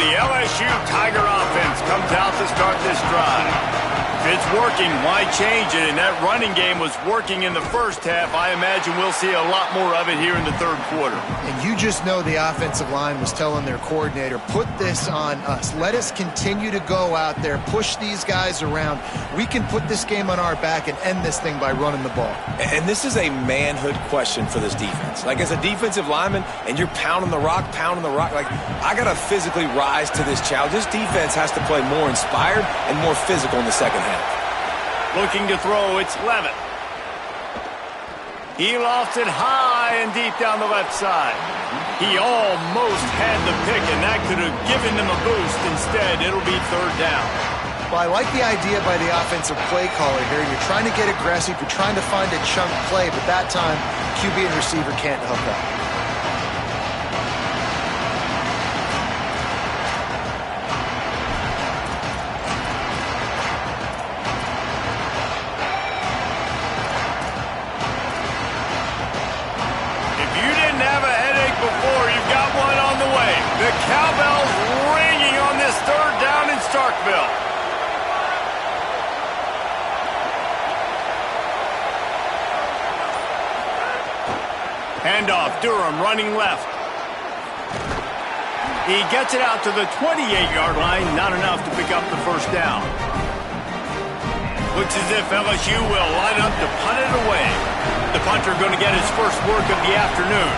the LSU Tiger offense comes out to start this drive. If it's working, why change it? And that running game was working in the first half. I imagine we'll see a lot more of it here in the third quarter. And you just know the offensive line was telling their coordinator, put this on us. Let us continue to go out there, push these guys around. We can put this game on our back and end this thing by running the ball. And this is a manhood question for this defense. Like, as a defensive lineman, and you're pounding the rock, like, I got to physically rise to this challenge. This defense has to play more inspired and more physical in the second half. Looking to throw, it's Levitt. He lofts it high and deep down the left side. He almost had the pick, and that could have given them a boost. Instead, it'll be third down. Well, I like the idea by the offensive play caller here. You're trying to get aggressive. You're trying to find a chunk play, but that time, QB and receiver can't hook up. The cowbell's ringing on this third down in Starkville. Handoff, Durham running left. He gets it out to the 28-yard line, not enough to pick up the first down. Looks as if LSU will line up to punt it away. The punter going to get his first work of the afternoon.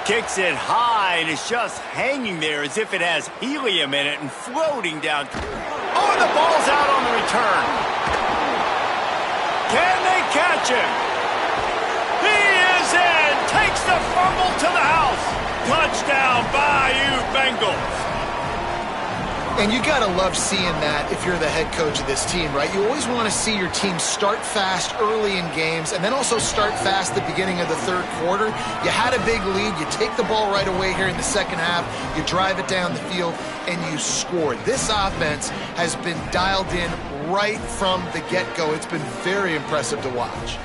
Kicks it high, and it's just hanging there as if it has helium in it and floating down. Oh, and the ball's out on the return. Can they catch him? He is in. Takes the fumble to the house. Touchdown, Bayou Bengals. And you got to love seeing that if you're the head coach of this team, right? You always want to see your team start fast early in games and then also start fast at the beginning of the third quarter. You had a big lead. You take the ball right away here in the second half. You drive it down the field, and you score. This offense has been dialed in right from the get-go. It's been very impressive to watch.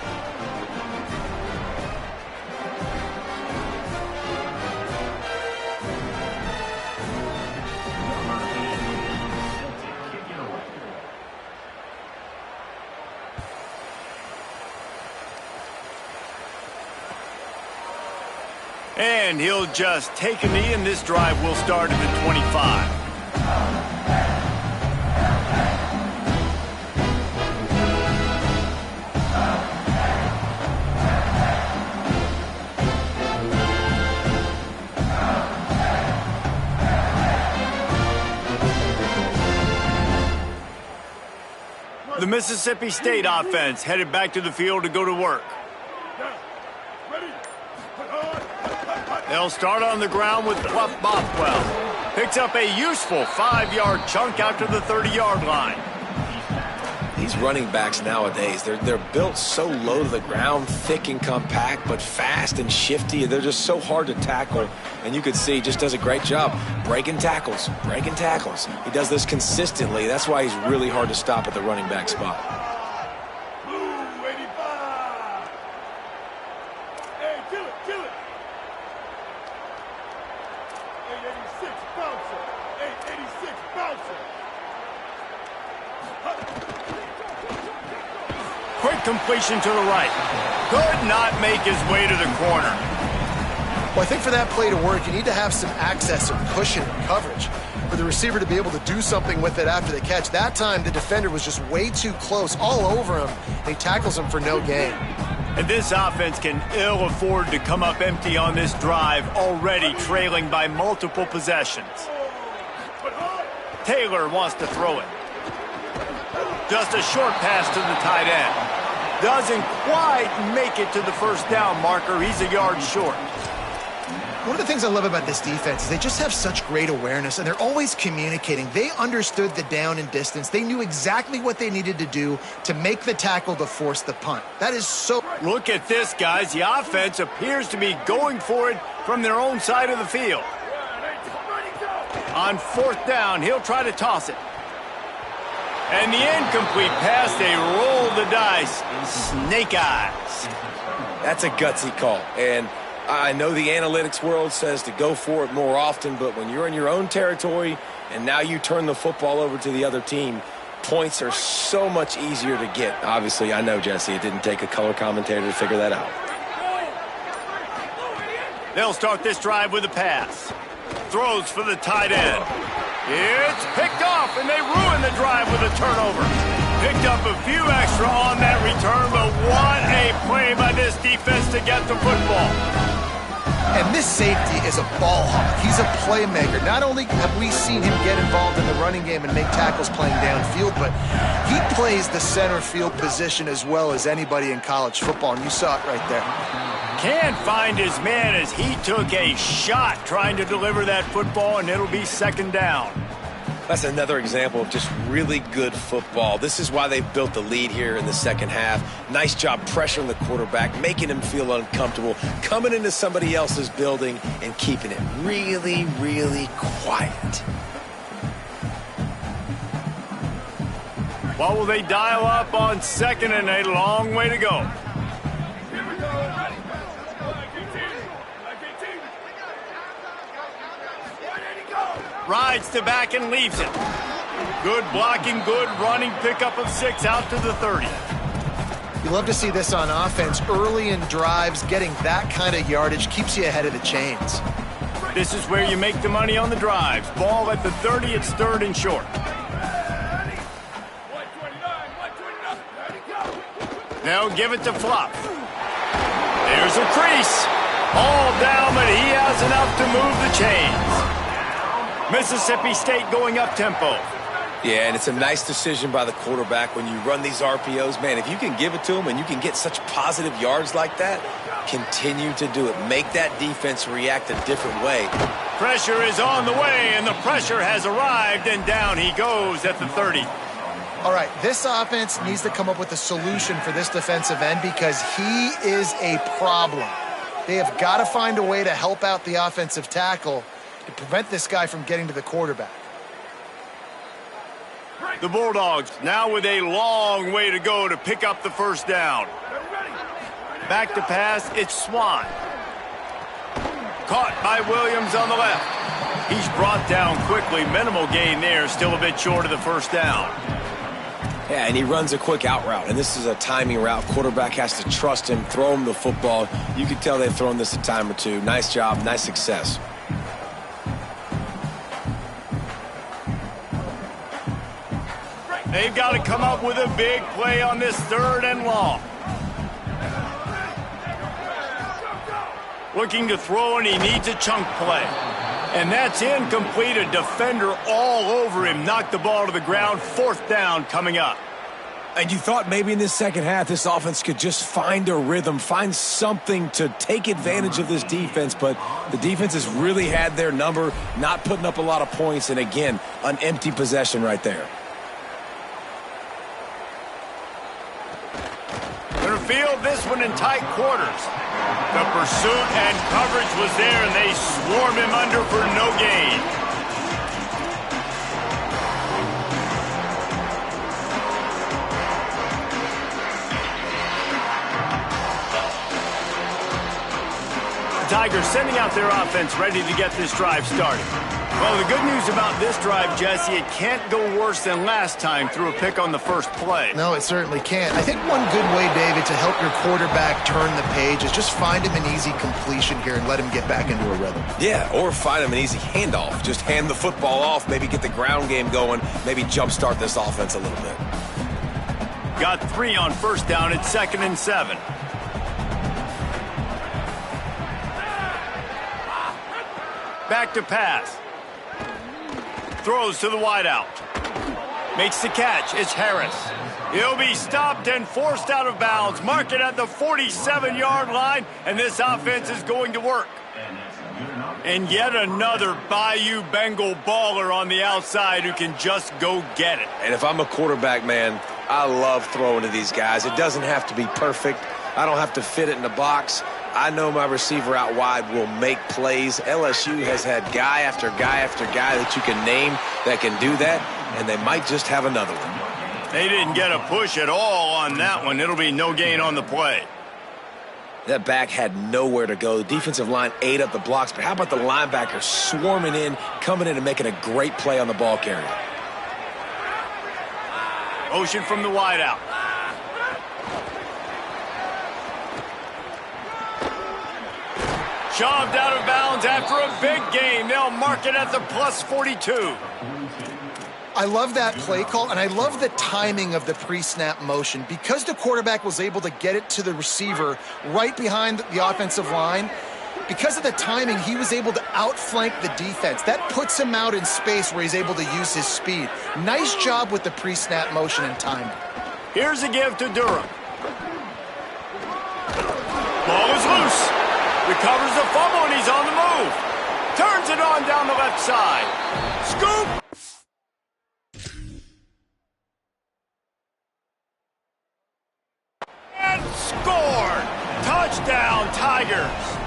And he'll just take a knee, and this drive will start at the 25. The Mississippi State offense headed back to the field to go to work. They'll start on the ground with Bluff Bothwell. Picks up a useful 5-yard chunk out to the 30-yard line. These running backs nowadays, they're built so low to the ground, thick and compact, but fast and shifty. They're just so hard to tackle. And you can see he just does a great job breaking tackles. He does this consistently. That's why he's really hard to stop at the running back spot. Quick completion to the right. Could not make his way to the corner. Well, I think for that play to work, you need to have some access or cushion coverage for the receiver to be able to do something with it after the catch. That time, the defender was just way too close, all over him, and he tackles him for no gain. And this offense can ill afford to come up empty on this drive, already trailing by multiple possessions. Taylor wants to throw it. Just a short pass to the tight end. Doesn't quite make it to the first down marker. He's a yard short. One of the things I love about this defense is they just have such great awareness, and they're always communicating. They understood the down and distance. They knew exactly what they needed to do to make the tackle to force the punt. That is so... Look at this, guys. The offense appears to be going for it from their own side of the field. On fourth down, he'll try to toss it. And the incomplete pass, they roll the dice. Snake eyes. That's a gutsy call. And I know the analytics world says to go for it more often, but when you're in your own territory and now you turn the football over to the other team, points are so much easier to get. Obviously, I know, Jesse, it didn't take a color commentator to figure that out. They'll start this drive with a pass. Throws for the tight end. It's picked off, and they ruin the drive with a turnover. Picked up a few extra on that return, but what a play by this defense to get the football. And this safety is a ball hawk. He's a playmaker. Not only have we seen him get involved in the running game and make tackles playing downfield, but he plays the center field position as well as anybody in college football, and you saw it right there. Can't find his man as he took a shot trying to deliver that football, and it'll be second down. That's another example of just really good football. This is why they built the lead here in the second half. Nice job pressuring the quarterback, making him feel uncomfortable, coming into somebody else's building and keeping it really, really quiet. What will they dial up on second and a long way to go? Rides to back and leaves it. Good blocking, good running, pickup of 6 out to the 30. You love to see this on offense. Early in drives, getting that kind of yardage keeps you ahead of the chains. This is where you make the money on the drives. Ball at the 30, it's third and short. Now give it to Fluff. There's a crease. All down, but he has enough to move the chains. Mississippi State going up-tempo. Yeah, and it's a nice decision by the quarterback when you run these RPOs. Man, if you can give it to him and you can get such positive yards like that, continue to do it. Make that defense react a different way. Pressure is on the way, and the pressure has arrived, and down he goes at the 30. All right, this offense needs to come up with a solution for this defensive end because he is a problem. They have got to find a way to help out the offensive tackle to prevent this guy from getting to the quarterback. The Bulldogs now with a long way to go to pick up the first down. Back to pass, it's Swan. Caught by Williams on the left. He's brought down quickly. Minimal gain there, still a bit short of the first down. Yeah, and he runs a quick out route, and this is a timing route. Quarterback has to trust him, throw him the football. You can tell they've thrown this a time or two. Nice job, nice success. They've got to come up with a big play on this third and long. Looking to throw, and he needs a chunk play. And that's incomplete. A defender all over him. Knocked the ball to the ground. Fourth down coming up. And you thought maybe in this second half this offense could just find a rhythm, find something to take advantage of this defense, but the defense has really had their number, not putting up a lot of points, and again, an empty possession right there. Going to field this one in tight quarters. The pursuit and coverage was there, and they swarm him under for no gain. The Tigers sending out their offense ready to get this drive started. Well, the good news about this drive, Jesse, it can't go worse than last time through a pick on the first play. No, it certainly can't. I think one good way, David, to help your quarterback turn the page is just find him an easy completion here and let him get back into a rhythm. Yeah, or find him an easy handoff. Just hand the football off, maybe get the ground game going, maybe jumpstart this offense a little bit. Got 3 on first down at 2nd and 7. Back to pass. Throws to the wideout. Makes the catch. It's Harris. He'll be stopped and forced out of bounds. Mark it at the 47-yard line, and this offense is going to work. And yet another Bayou Bengal baller on the outside who can just go get it. And if I'm a quarterback, man, I love throwing to these guys. It doesn't have to be perfect. I don't have to fit it in the box. I know my receiver out wide will make plays. LSU has had guy after guy after guy that you can name that can do that, and they might just have another one. They didn't get a push at all on that one. It'll be no gain on the play. That back had nowhere to go. The defensive line ate up the blocks, but how about the linebacker swarming in, coming in and making a great play on the ball carrier? Motion from the wideout. Shoved out of bounds after a big gain. They'll mark it at the plus 42. I love that play call, and I love the timing of the pre-snap motion. Because the quarterback was able to get it to the receiver right behind the offensive line, because of the timing, he was able to outflank the defense. That puts him out in space where he's able to use his speed. Nice job with the pre-snap motion and timing. Here's a give to Durham. Ball is loose. Recovers the fumble, and he's on the move. Turns it on down the left side. Scoop! And scored! Touchdown, Tigers!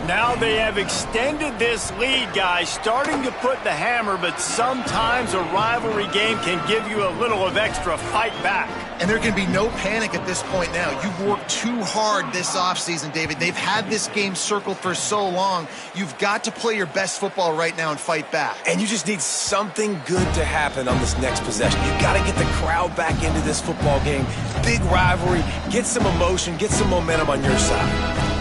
Now they have extended this lead, guys, starting to put the hammer, but sometimes a rivalry game can give you a little of extra fight back. And there can be no panic at this point now. You've worked too hard this offseason, David. They've had this game circled for so long. You've got to play your best football right now and fight back. And you just need something good to happen on this next possession. You got to get the crowd back into this football game. Big rivalry. Get some emotion. Get some momentum on your side.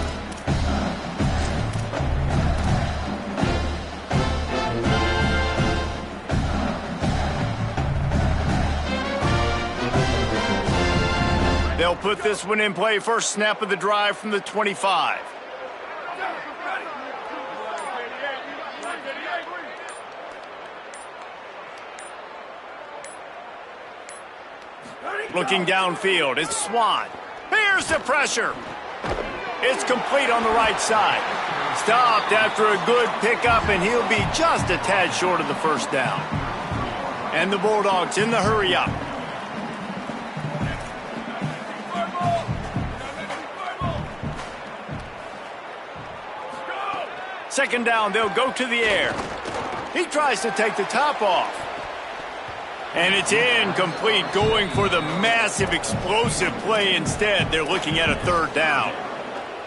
They'll put this one in play. First snap of the drive from the 25. Looking downfield, it's Swan. Here's the pressure. It's complete on the right side. Stopped after a good pickup, and he'll be just a tad short of the first down. And the Bulldogs in the hurry-up. Second down, they'll go to the air. He tries to take the top off. And it's incomplete, going for the massive explosive play instead. They're looking at a third down.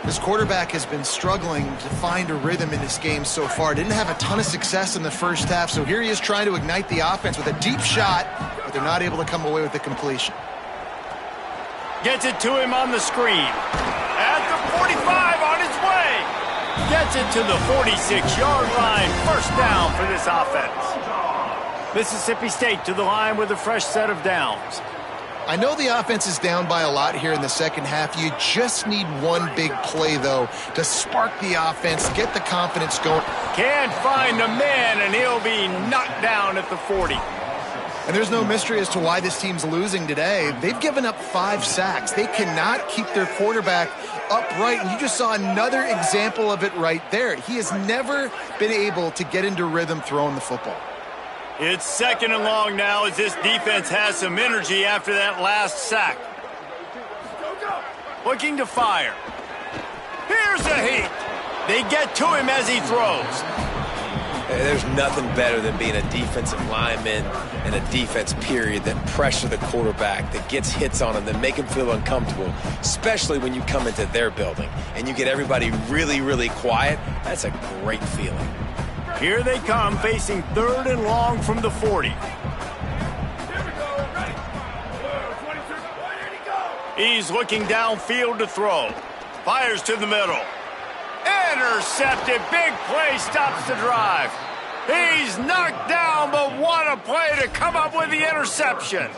This quarterback has been struggling to find a rhythm in this game so far. Didn't have a ton of success in the first half, so here he is trying to ignite the offense with a deep shot, but they're not able to come away with the completion. Gets it to him on the screen. At the 45 on his way. Gets it to the 46-yard line. First down for this offense. Mississippi State to the line with a fresh set of downs. I know the offense is down by a lot here in the second half. You just need one big play, though, to spark the offense, get the confidence going. Can't find the man, and he'll be knocked down at the 40. And there's no mystery as to why this team's losing today. They've given up 5 sacks. They cannot keep their quarterback upright, and you just saw another example of it right there. He has never been able to get into rhythm throwing the football. It's second and long now as this defense has some energy after that last sack. Looking to fire. Here's a heat. They get to him as he throws. There's nothing better than being a defensive lineman and a defense period that pressure the quarterback, that gets hits on him, that make him feel uncomfortable, especially when you come into their building and you get everybody really, really quiet. That's a great feeling. Here they come, facing third and long from the 40. He's looking downfield to throw. Fires to the middle. Intercepted. Big play stops the drive. He's knocked down, but what a play to come up with the interception.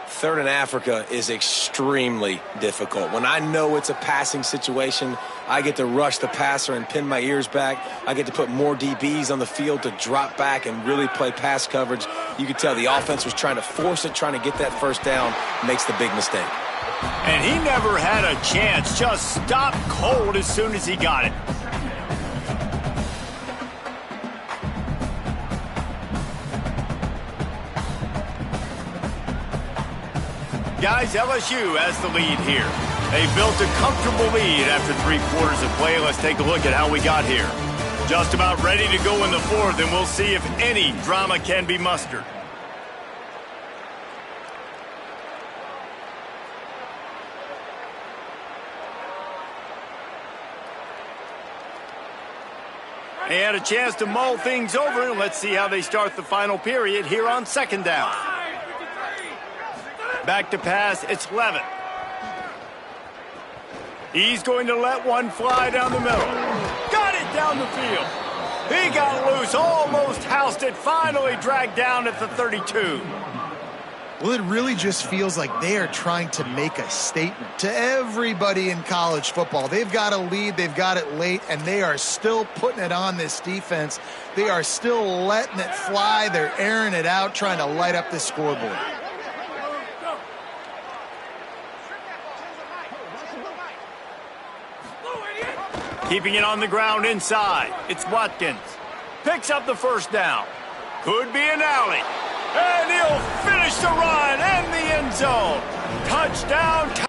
Third in Africa is extremely difficult. When I know it's a passing situation, I get to rush the passer and pin my ears back. I get to put more DBs on the field to drop back and really play pass coverage. You could tell the offense was trying to force it, trying to get that first down, makes the big mistake. And he never had a chance, just stopped cold as soon as he got it. Guys, LSU has the lead here. They built a comfortable lead after 3 quarters of play. Let's take a look at how we got here. Just about ready to go in the fourth, and we'll see if any drama can be mustered. They had a chance to mull things over, and let's see how they start the final period here on second down. Back to pass, it's Levitt. He's going to let one fly down the middle. Got it down the field. He got loose, almost housed it, finally dragged down at the 32. Well, it really just feels like they are trying to make a statement to everybody in college football. They've got a lead, they've got it late, and they are still putting it on this defense. They are still letting it fly. They're airing it out, trying to light up the scoreboard. Keeping it on the ground inside. It's Watkins. Picks up the first down. Could be an alley. And he'll finish the run in the end zone. Touchdown,